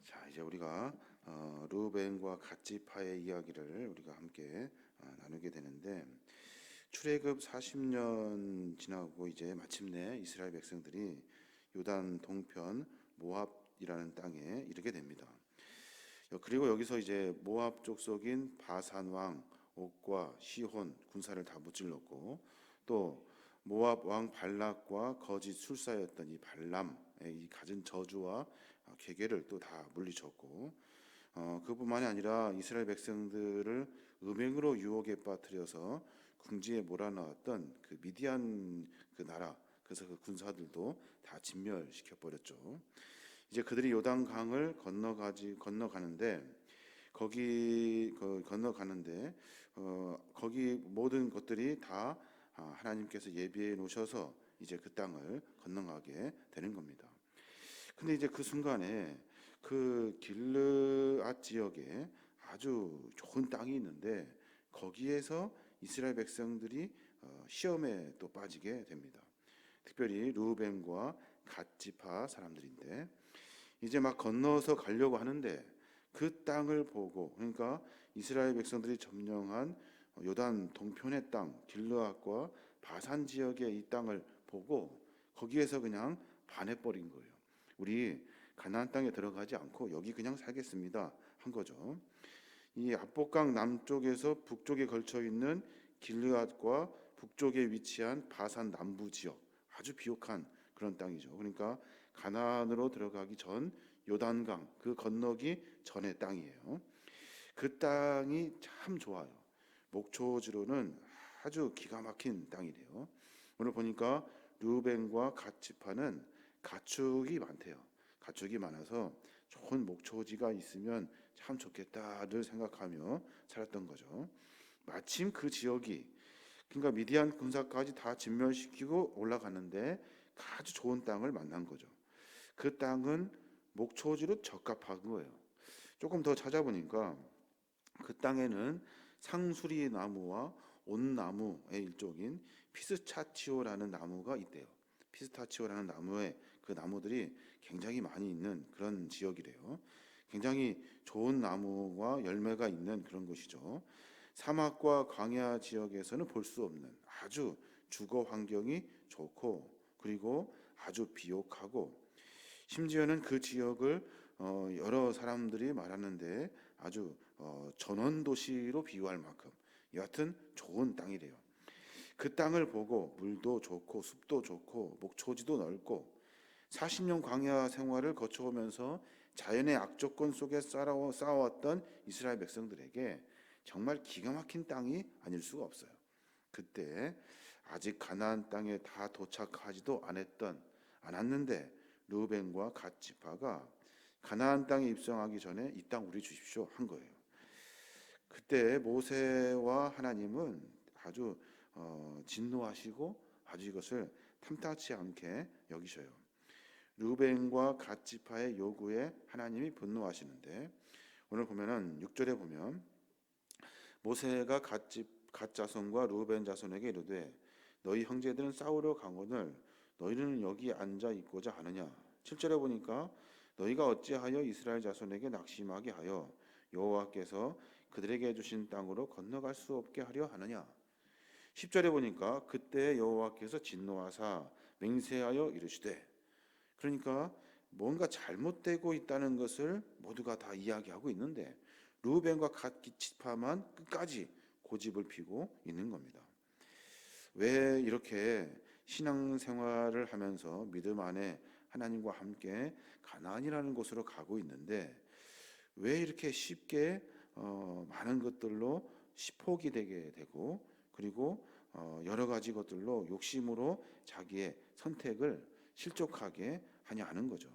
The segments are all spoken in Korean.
자, 이제 우리가 르우벤과 갓지파의 이야기를 우리가 함께 나누게 되는데, 출애굽 40년 지나고 이제 마침내 이스라엘 백성들이 요단 동편 모압이라는 땅에 이르게 됩니다. 그리고 여기서 이제 모압 족속인 바산 왕 옥과 시혼 군사를 다 무찔렀고, 또 모압 왕 발락과 거짓 술사였던 이 발람의 이 갖은 저주와 괴계를 또 다 물리쳤고, 그뿐만이 아니라 이스라엘 백성들을 음행으로 유혹에 빠뜨려서 궁지에 몰아넣었던 그 미디안 그 나라, 그래서 그 군사들도 다 진멸시켜 버렸죠. 이제 그들이 요단강을 건너가는데, 거기 모든 것들이 다 하나님께서 예비해 놓으셔서 이제 그 땅을 건너가게 되는 겁니다. 근데 이제 그 순간에 그 길르앗 지역에 아주 좋은 땅이 있는데, 거기에서 이스라엘 백성들이 시험에 또 빠지게 됩니다. 특별히 르우벤과 갓지파 사람들인데, 이제 막 건너서 가려고 하는데 그 땅을 보고, 그러니까 이스라엘 백성들이 점령한 요단 동편의 땅 길르앗과 바산 지역의 이 땅을 보고 거기에서 그냥 반해버린 거예요. 우리 가나안 땅에 들어가지 않고 여기 그냥 살겠습니다 한 거죠. 이 압복강 남쪽에서 북쪽에 걸쳐 있는 길르앗과 북쪽에 위치한 바산 남부 지역, 아주 비옥한 그런 땅이죠. 그러니까 가나안으로 들어가기 전 요단강 그 건너기 전의 땅이에요. 그 땅이 참 좋아요. 목초지로는 아주 기가 막힌 땅이래요. 오늘 보니까 르우벤과 갓지파는 가축이 많대요. 가축이 많아서 좋은 목초지가 있으면 참 좋겠다를 생각하며 살았던 거죠. 마침 그 지역이, 그러니까 미디안 군사까지 다 진멸시키고 올라가는데 아주 좋은 땅을 만난 거죠. 그 땅은 목초지로 적합한 거예요. 조금 더 찾아보니까 그 땅에는 상수리 나무와 온나무의 일종인 피스타치오라는 나무가 있대요. 피스타치오라는 나무에 그 나무들이 굉장히 많이 있는 그런 지역이래요. 굉장히 좋은 나무와 열매가 있는 그런 곳이죠. 사막과 광야 지역에서는 볼 수 없는 아주 주거 환경이 좋고, 그리고 아주 비옥하고, 심지어는 그 지역을 여러 사람들이 말하는데 아주 전원 도시로 비유할 만큼 여하튼 좋은 땅이래요. 그 땅을 보고 물도 좋고 숲도 좋고 목초지도 넓고 40년 광야 생활을 거쳐오면서 자연의 악조건 속에 쌓아왔던 이스라엘 백성들에게 정말 기가 막힌 땅이 아닐 수가 없어요. 그때 아직 가나안 땅에 다 도착하지도 않았는데 르우벤과 갓지파가 가나안 땅에 입성하기 전에 이 땅 우리 주십시오 한 거예요. 그때 모세와 하나님은 아주 진노하시고 아주 이것을 탐탁치 않게 여기셔요. 르우벤과 갓지파의 요구에 하나님이 분노하시는데, 오늘 보면은 6절에 보면 모세가 갓 자손과 르우벤 자손에게 이르되 너희 형제들은 싸우러 가거늘 너희는 여기 앉아 있고자 하느냐. 7절에 보니까 너희가 어찌하여 이스라엘 자손에게 낙심하게 하여 여호와께서 그들에게 주신 땅으로 건너갈 수 없게 하려 하느냐. 10절에 보니까 그때 여호와께서 진노하사 맹세하여 이르시되, 그러니까 뭔가 잘못되고 있다는 것을 모두가 다 이야기하고 있는데 르우벤과 갓지파만 끝까지 고집을 피고 있는 겁니다. 왜 이렇게 신앙생활을 하면서 믿음 안에 하나님과 함께 가나안이라는 곳으로 가고 있는데 왜 이렇게 쉽게 많은 것들로 시폭이 되게 되고, 그리고 여러 가지 것들로 욕심으로 자기의 선택을 실족하게 하냐 하는 거죠.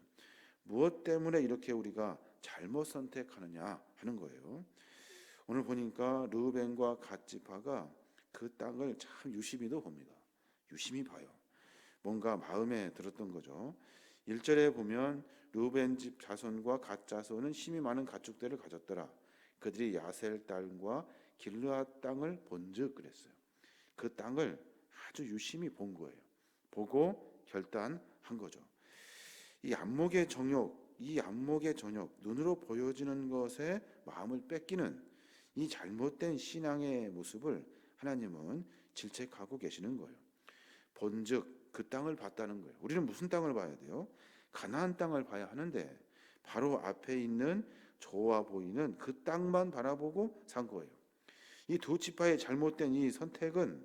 무엇 때문에 이렇게 우리가 잘못 선택하느냐 하는 거예요. 오늘 보니까 르우벤과 갓지파가 그 땅을 참 유심히도 봅니다. 유심히 봐요. 뭔가 마음에 들었던 거죠. 1절에 보면 르우벤 집 자손과 갓 자손은 힘이 많은 가축들을 가졌더라. 그들이 야셀 땅과 길르앗 땅을 본즉 그랬어요. 그 땅을 아주 유심히 본 거예요. 보고 결단한 거죠. 이 안목의 정욕, 눈으로 보여지는 것에 마음을 뺏기는 이 잘못된 신앙의 모습을 하나님은 질책하고 계시는 거예요. 본즉 그 땅을 봤다는 거예요. 우리는 무슨 땅을 봐야 돼요? 가나안 땅을 봐야 하는데 바로 앞에 있는 좋아 보이는 그 땅만 바라보고 산 거예요. 이 두 지파의 잘못된 이 선택은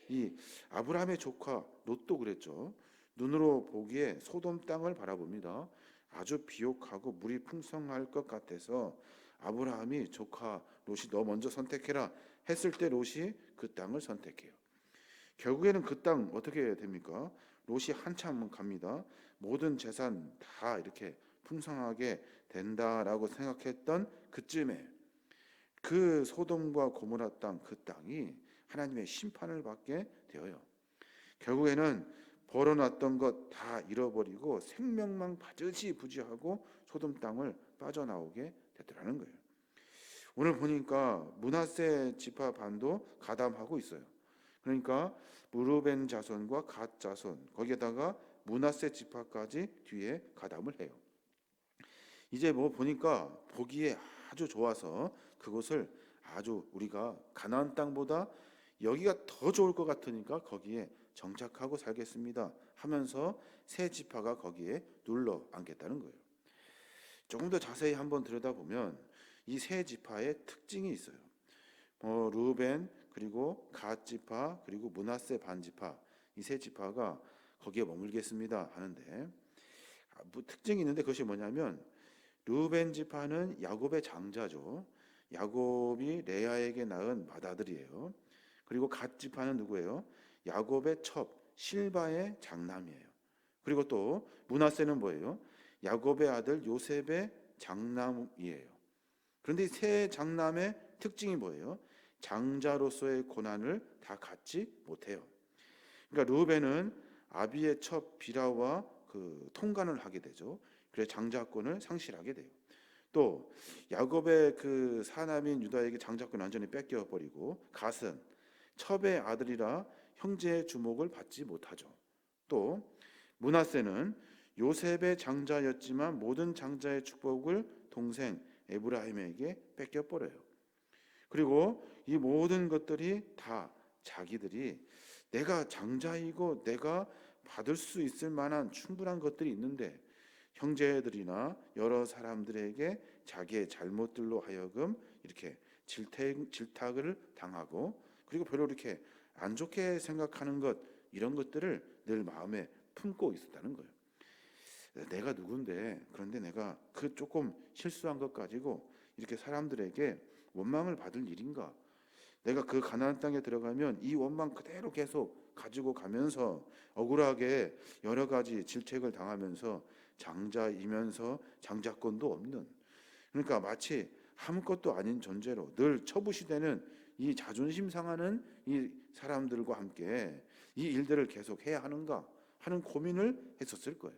이 아브라함의 조카 롯도 그랬죠. 눈으로 보기에 소돔 땅을 바라봅니다. 아주 비옥하고 물이 풍성할 것 같아서 아브라함이 조카 롯이 너 먼저 선택해라 했을 때 롯이 그 땅을 선택해요. 결국에는 그 땅 어떻게 됩니까? 롯이 한참 갑니다. 모든 재산 다 이렇게 풍성하게 된다라고 생각했던 그쯤에 그 소돔과 고모라 땅 그 땅이 하나님의 심판을 받게 되어요. 결국에는 벌어놨던 것 다 잃어버리고 생명만 바지부지하고 소돔 땅을 빠져나오게 되더라는 거예요. 오늘 보니까 므낫세 지파 반도 가담하고 있어요. 그러니까 르우벤 자손과 갓 자손 거기에다가 므낫세 지파까지 뒤에 가담을 해요. 이제 뭐 보니까 보기에 아주 좋아서 그곳을 아주 우리가 가나안 땅보다 여기가 더 좋을 것 같으니까 거기에 정착하고 살겠습니다 하면서 세 지파가 거기에 눌러 앉겠다는 거예요. 조금 더 자세히 한번 들여다보면 이 세 지파의 특징이 있어요. 르우벤 그리고 갓 지파 그리고 므낫세 반 지파 이 세 지파가 거기에 머물겠습니다 하는데 뭐 특징이 있는데 그것이 뭐냐면 르우벤 지파는 야곱의 장자죠. 야곱이 레아에게 낳은 맏아들이에요. 그리고 갓 지파는 누구예요? 야곱의 첩 실바의 장남이에요. 그리고 또 므낫세는 뭐예요? 야곱의 아들 요셉의 장남이에요. 그런데 이 세 장남의 특징이 뭐예요? 장자로서의 고난을 다 갖지 못해요. 그러니까 르우벤은 아비의 첩 비라와 그 통간을 하게 되죠. 그래서 장자권을 상실하게 돼요. 또 야곱의 그 사남인 유다에게 장자권 완전히 뺏겨 버리고 갓은 첩의 아들이라 형제의 주목을 받지 못하죠. 또 므낫세는 요셉의 장자였지만 모든 장자의 축복을 동생 에브라임에게 뺏겨 버려요. 그리고 이 모든 것들이 다 자기들이 내가 장자이고 내가 받을 수 있을 만한 충분한 것들이 있는데 형제들이나 여러 사람들에게 자기의 잘못들로 하여금 이렇게 질타를 당하고 그리고 별로 이렇게 안 좋게 생각하는 것 이런 것들을 늘 마음에 품고 있었다는 거예요. 내가 누군데 그런데 내가 그 조금 실수한 것 가지고 이렇게 사람들에게 원망을 받을 일인가? 내가 그 가나안 땅에 들어가면 이 원망 그대로 계속 가지고 가면서 억울하게 여러 가지 질책을 당하면서 장자이면서 장자권도 없는 그러니까 마치 아무것도 아닌 존재로 늘 처부시되는 이 자존심 상하는 이 사람들과 함께 이 일들을 계속 해야 하는가 하는 고민을 했었을 거예요.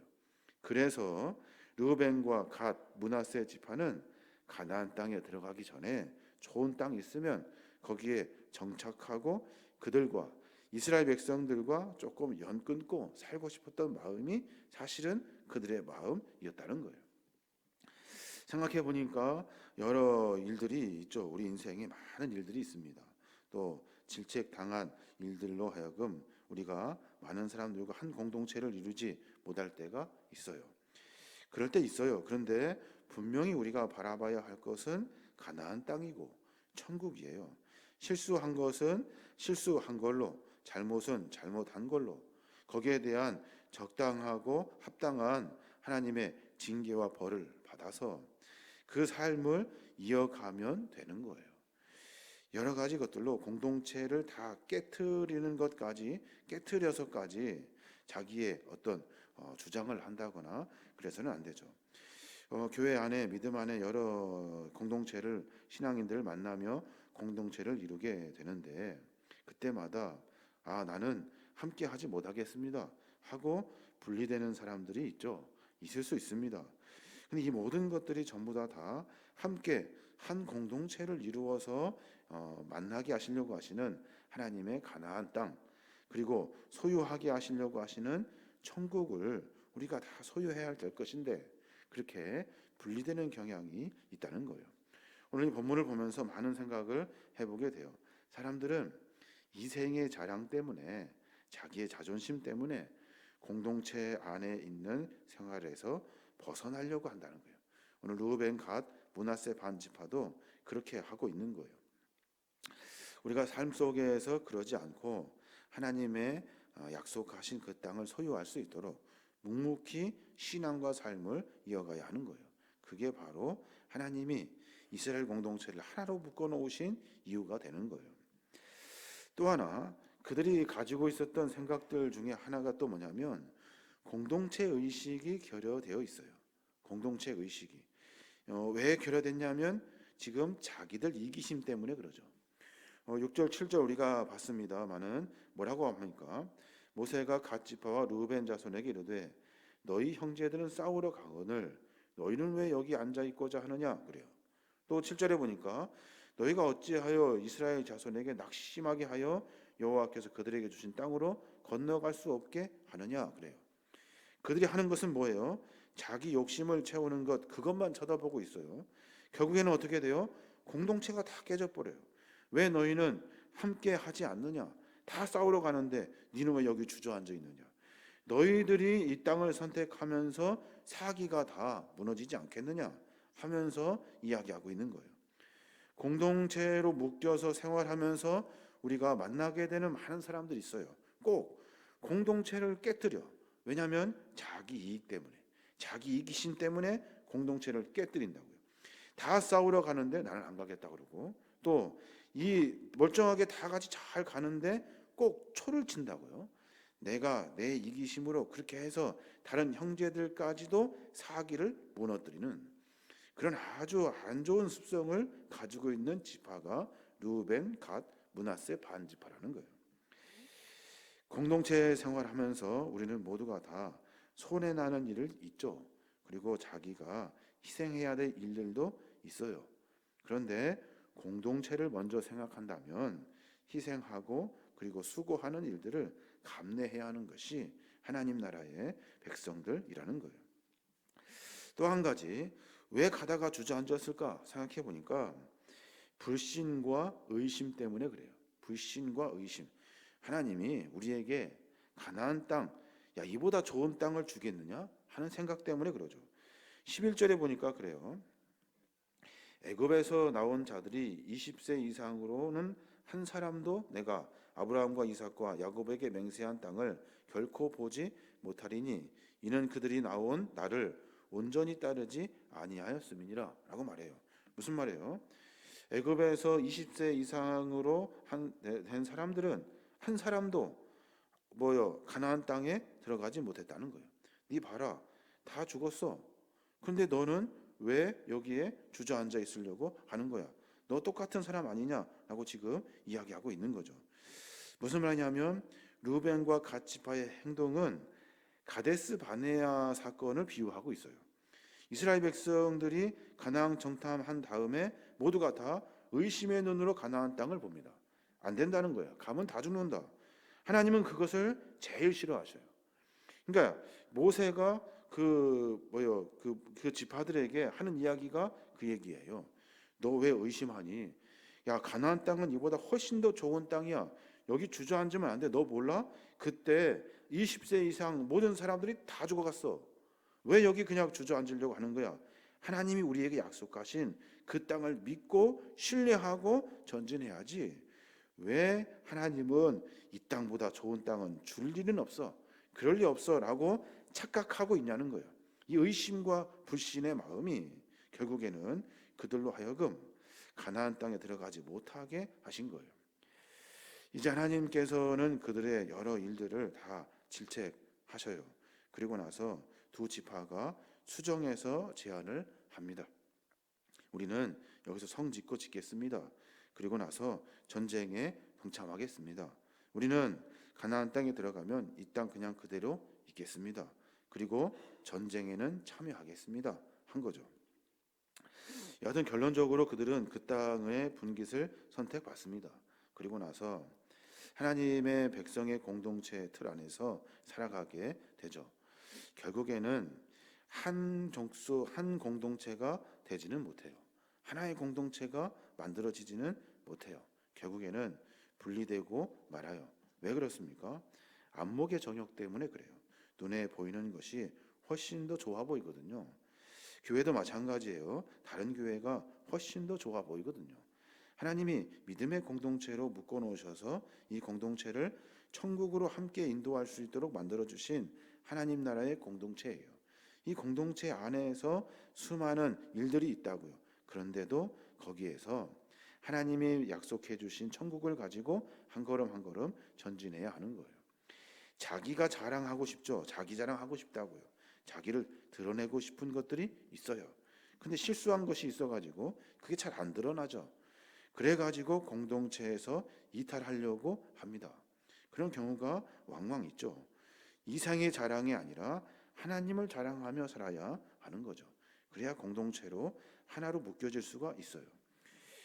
그래서 르우벤과 갓 므낫세 지파는 가나안 땅에 들어가기 전에 좋은 땅 있으면 거기에 정착하고 그들과 이스라엘 백성들과 조금 연 끊고 살고 싶었던 마음이 사실은 그들의 마음이었다는 거예요. 생각해 보니까 여러 일들이 있죠. 우리 인생에 많은 일들이 있습니다. 또 질책 당한 일들로 하여금 우리가 많은 사람들과 한 공동체를 이루지 못할 때가 있어요. 그럴 때 있어요. 그런데 분명히 우리가 바라봐야 할 것은 가나안 땅이고 천국이에요. 실수한 것은 실수한 걸로, 잘못은 잘못한 걸로, 거기에 대한 적당하고 합당한 하나님의 징계와 벌을 받아서 그 삶을 이어가면 되는 거예요. 여러 가지 것들로 공동체를 다 깨트리는 것까지 깨트려서까지 자기의 어떤 주장을 한다거나 그래서는 안 되죠. 교회 안에 믿음 안에 여러 공동체를 신앙인들을 만나며 공동체를 이루게 되는데 그때마다 나는 함께 하지 못하겠습니다 하고 분리되는 사람들이 있죠. 있을 수 있습니다. 근데 이 모든 것들이 전부 다 함께 한 공동체를 이루어서 만나게 하시려고 하시는 하나님의 가나안 땅 그리고 소유하게 하시려고 하시는 천국을 우리가 다 소유해야 될 것인데 그렇게 분리되는 경향이 있다는 거예요. 오늘 이 본문을 보면서 많은 생각을 해보게 돼요. 사람들은 이생의 자랑 때문에, 자기의 자존심 때문에 공동체 안에 있는 생활에서 벗어나려고 한다는 거예요. 오늘 르우벤, 갓, 므낫세 반지파도 그렇게 하고 있는 거예요. 우리가 삶 속에서 그러지 않고 하나님의 약속하신 그 땅을 소유할 수 있도록 묵묵히 신앙과 삶을 이어가야 하는 거예요. 그게 바로 하나님이 이스라엘 공동체를 하나로 묶어 놓으신 이유가 되는 거예요. 또 하나 그들이 가지고 있었던 생각들 중에 하나가 또 뭐냐면 공동체 의식이 결여되어 있어요. 공동체 의식이 왜 결여됐냐면 지금 자기들 이기심 때문에 그러죠. 6절 7절 우리가 봤습니다마는 뭐라고 합니까? 모세가 갓 지파와 르우벤 자손에게 이르되 너희 형제들은 싸우러 가거늘 너희는 왜 여기 앉아 있고자 하느냐 그래요. 또 7절에 보니까 너희가 어찌하여 이스라엘 자손에게 낙심하게 하여 여호와께서 그들에게 주신 땅으로 건너갈 수 없게 하느냐 그래요. 그들이 하는 것은 뭐예요? 자기 욕심을 채우는 것, 그것만 쳐다보고 있어요. 결국에는 어떻게 돼요? 공동체가 다 깨져버려요. 왜 너희는 함께 하지 않느냐? 다 싸우러 가는데 너희는 왜 여기 주저앉아 있느냐? 너희들이 이 땅을 선택하면서 사기가 다 무너지지 않겠느냐 하면서 이야기하고 있는 거예요. 공동체로 묶여서 생활하면서 우리가 만나게 되는 많은 사람들이 있어요. 꼭 공동체를 깨뜨려. 왜냐하면 자기 이익 때문에, 자기 이기심 때문에 공동체를 깨뜨린다고요. 다 싸우러 가는데 나는 안 가겠다 그러고, 또 이 멀쩡하게 다 같이 잘 가는데 꼭 초를 친다고요. 내가 내 이기심으로 그렇게 해서 다른 형제들까지도 사기를 무너뜨리는 그런 아주 안 좋은 습성을 가지고 있는 지파가 르우벤, 갓, 므낫세 반지파라는 거예요. 공동체 생활하면서 우리는 모두가 다 손해나는 일을 있죠. 그리고 자기가 희생해야 될 일들도 있어요. 그런데 공동체를 먼저 생각한다면 희생하고 그리고 수고하는 일들을 감내해야 하는 것이 하나님 나라의 백성들이라는 거예요. 또 한 가지 왜 가다가 주저앉았을까 생각해 보니까 불신과 의심 때문에 그래요. 불신과 의심. 하나님이 우리에게 가나안 땅, 야 이보다 좋은 땅을 주겠느냐 하는 생각 때문에 그러죠. 11절에 보니까 그래요. 애굽에서 나온 자들이 20세 이상으로는 한 사람도 내가 아브라함과 이삭과 야곱에게 맹세한 땅을 결코 보지 못하리니 이는 그들이 나온 나를 온전히 따르지 아니하였음이니라 라고 말해요. 무슨 말이에요? 애굽에서 20세 이상으로 된 사람들은 한 사람도 가나안 땅에 들어가지 못했다는 거예요. 네 봐라, 다 죽었어. 그런데 너는 왜 여기에 주저앉아 있으려고 하는 거야? 너 똑같은 사람 아니냐라고 지금 이야기하고 있는 거죠. 무슨 말이냐면 르우벤과 갓 지파의 행동은 가데스 바네아 사건을 비유하고 있어요. 이스라엘 백성들이 가나안 정탐한 다음에 모두가 다 의심의 눈으로 가나안 땅을 봅니다. 안 된다는 거예요. 가면 다 죽는다. 하나님은 그것을 제일 싫어하셔요. 그러니까 모세가 그 지파들에게 하는 이야기가 그 얘기예요. 너 왜 의심하니? 야 가나안 땅은 이보다 훨씬 더 좋은 땅이야. 여기 주저앉으면 안 돼. 너 몰라? 그때 20세 이상 모든 사람들이 다 죽어갔어. 왜 여기 그냥 주저앉으려고 하는 거야? 하나님이 우리에게 약속하신 그 땅을 믿고 신뢰하고 전진해야지. 왜 하나님은 이 땅보다 좋은 땅은 줄 리는 없어. 그럴 리 없어라고 착각하고 있냐는 거예요. 이 의심과 불신의 마음이 결국에는 그들로 하여금 가나안 땅에 들어가지 못하게 하신 거예요. 이제 하나님께서는 그들의 여러 일들을 다 질책하셔요. 그리고 나서 두 지파가 수정해서 제안을 합니다. 우리는 여기서 성 짓고 짓겠습니다. 그리고 나서 전쟁에 동참하겠습니다. 우리는 가나안 땅에 들어가면 이 땅 그냥 그대로 있겠습니다. 그리고 전쟁에는 참여하겠습니다. 한 거죠. 여하튼 결론적으로 그들은 그 땅의 분깃을 선택받습니다. 그리고 나서 하나님의 백성의 공동체 틀 안에서 살아가게 되죠. 결국에는 한 족속, 한 공동체가 되지는 못해요. 하나의 공동체가 만들어지지는 못해요. 결국에는 분리되고 말아요. 왜 그렇습니까? 안목의 정욕 때문에 그래요. 눈에 보이는 것이 훨씬 더 좋아 보이거든요. 교회도 마찬가지예요. 다른 교회가 훨씬 더 좋아 보이거든요. 하나님이 믿음의 공동체로 묶어 놓으셔서 이 공동체를 천국으로 함께 인도할 수 있도록 만들어 주신 하나님 나라의 공동체예요. 이 공동체 안에서 수많은 일들이 있다고요. 그런데도 거기에서 하나님이 약속해 주신 천국을 가지고 한 걸음 한 걸음 전진해야 하는 거예요. 자기가 자랑하고 싶죠. 자기 자랑하고 싶다고요. 자기를 드러내고 싶은 것들이 있어요. 근데 실수한 것이 있어가지고 그게 잘 안 드러나죠. 그래가지고 공동체에서 이탈하려고 합니다. 그런 경우가 왕왕 있죠. 이상의 자랑이 아니라 하나님을 자랑하며 살아야 하는 거죠. 그래야 공동체로 하나로 묶여질 수가 있어요.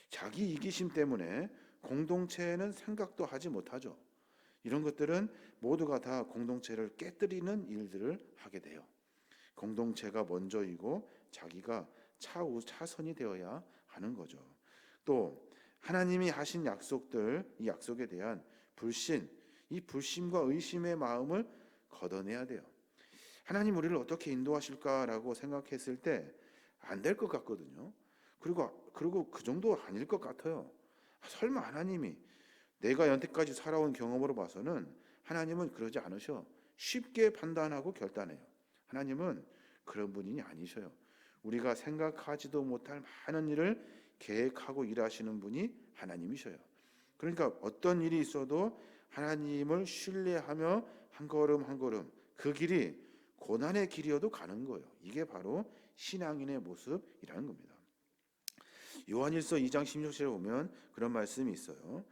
자기 이기심 때문에 공동체에는 생각도 하지 못하죠. 이런 것들은 모두가 다 공동체를 깨뜨리는 일들을 하게 돼요. 공동체가 먼저이고 자기가 차선이 되어야 하는 거죠. 또 하나님이 하신 약속들, 이 약속에 대한 불신, 이 불신과 의심의 마음을 걷어내야 돼요. 하나님 우리를 어떻게 인도하실까라고 생각했을 때 안 될 것 같거든요. 그리고 그 정도 아닐 것 같아요. 설마 하나님이 내가 여태까지 살아온 경험으로 봐서는 하나님은 그러지 않으셔. 쉽게 판단하고 결단해요. 하나님은 그런 분이 아니셔요. 우리가 생각하지도 못할 많은 일을 계획하고 일하시는 분이 하나님이셔요. 그러니까 어떤 일이 있어도 하나님을 신뢰하며 한 걸음 한 걸음 그 길이 고난의 길이어도 가는 거예요. 이게 바로 신앙인의 모습이라는 겁니다. 요한일서 2장 16절에 보면 그런 말씀이 있어요.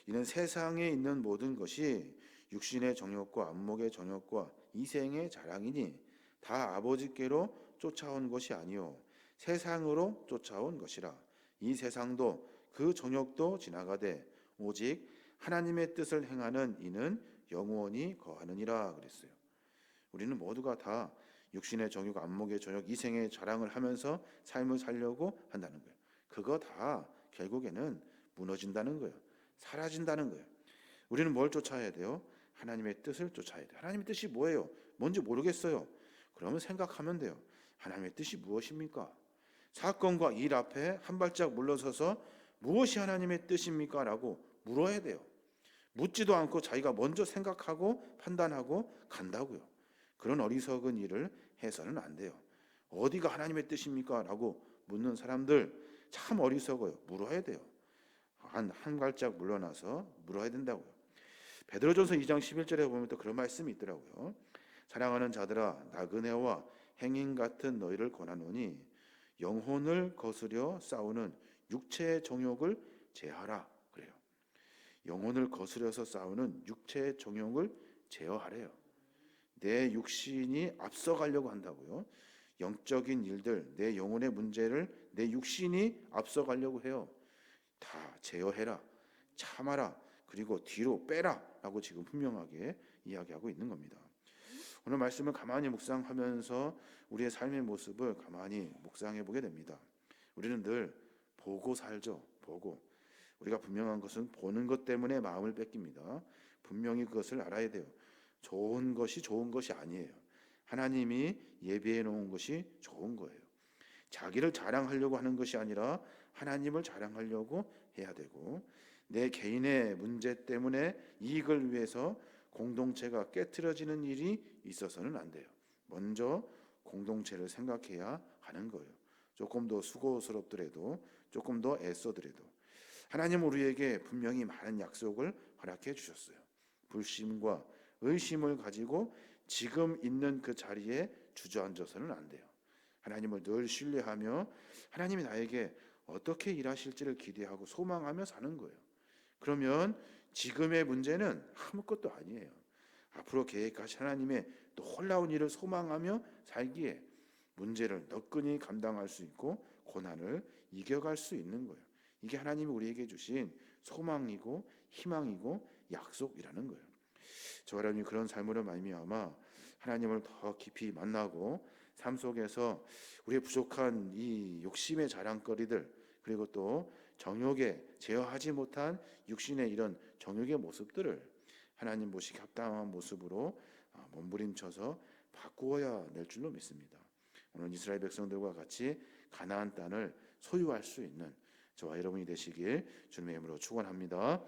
이는 세상에 있는 모든 것이 육신의 정욕과 안목의 정욕과 이생의 자랑이니 다 아버지께로 쫓아온 것이 아니요 세상으로 쫓아온 것이라. 이 세상도 그 정욕도 지나가되 오직 하나님의 뜻을 행하는 이는 영원히 거하느니라 그랬어요. 우리는 모두가 다 육신의 정욕, 안목의 정욕, 이생의 자랑을 하면서 삶을 살려고 한다는 거예요. 그거 다 결국에는 무너진다는 거예요. 사라진다는 거예요. 우리는 뭘 쫓아야 돼요? 하나님의 뜻을 쫓아야 돼요. 하나님의 뜻이 뭐예요? 뭔지 모르겠어요. 그러면 생각하면 돼요. 하나님의 뜻이 무엇입니까? 사건과 일 앞에 한 발짝 물러서서 무엇이 하나님의 뜻입니까? 라고 물어야 돼요. 묻지도 않고 자기가 먼저 생각하고 판단하고 간다고요. 그런 어리석은 일을 해서는 안 돼요. 어디가 하나님의 뜻입니까? 라고 묻는 사람들 참 어리석어요. 물어야 돼요. 한 발짝 물러나서 물어야 된다고요. 베드로전서 2장 11절에 보면 또 그런 말씀이 있더라고요. 사랑하는 자들아 나그네와 행인 같은 너희를 권하노니 영혼을 거스려 싸우는 육체의 정욕을 제하라 그래요. 영혼을 거스려서 싸우는 육체의 정욕을 제어하래요. 내 육신이 앞서가려고 한다고요. 영적인 일들, 내 영혼의 문제를 내 육신이 앞서가려고 해요. 다 제어해라, 참아라, 그리고 뒤로 빼라 라고 지금 분명하게 이야기하고 있는 겁니다. 오늘 말씀을 가만히 묵상하면서 우리의 삶의 모습을 가만히 묵상해 보게 됩니다. 우리는 늘 보고 살죠. 보고. 우리가 분명한 것은 보는 것 때문에 마음을 뺏깁니다. 분명히 그것을 알아야 돼요. 좋은 것이 좋은 것이 아니에요. 하나님이 예비해 놓은 것이 좋은 거예요. 자기를 자랑하려고 하는 것이 아니라 하나님을 자랑하려고 해야 되고, 내 개인의 문제 때문에 이익을 위해서 공동체가 깨트려지는 일이 있어서는 안 돼요. 먼저 공동체를 생각해야 하는 거예요. 조금 더 수고스럽더라도, 조금 더 애써더라도 하나님은 우리에게 분명히 많은 약속을 허락해 주셨어요. 불신과 의심을 가지고 지금 있는 그 자리에 주저앉아서는 안 돼요. 하나님을 늘 신뢰하며 하나님이 나에게 어떻게 일하실지를 기대하고 소망하며 사는 거예요. 그러면 지금의 문제는 아무것도 아니에요. 앞으로 계획하신 하나님의 놀라운 일을 소망하며 살기에 문제를 너끈히 감당할 수 있고 고난을 이겨갈 수 있는 거예요. 이게 하나님이 우리에게 주신 소망이고 희망이고 약속이라는 거예요. 저 하나님 그런 삶으로 말미암아 하나님을 더 깊이 만나고 삶 속에서 우리의 부족한 이 욕심의 자랑거리들, 그리고 또 정욕에 제어하지 못한 육신의 이런 정욕의 모습들을 하나님 보시기 합당한 모습으로 몸부림쳐서 바꾸어야 될 줄로 믿습니다. 오늘 이스라엘 백성들과 같이 가나안 땅을 소유할 수 있는 저와 여러분이 되시길 주님의 이름으로 축원합니다.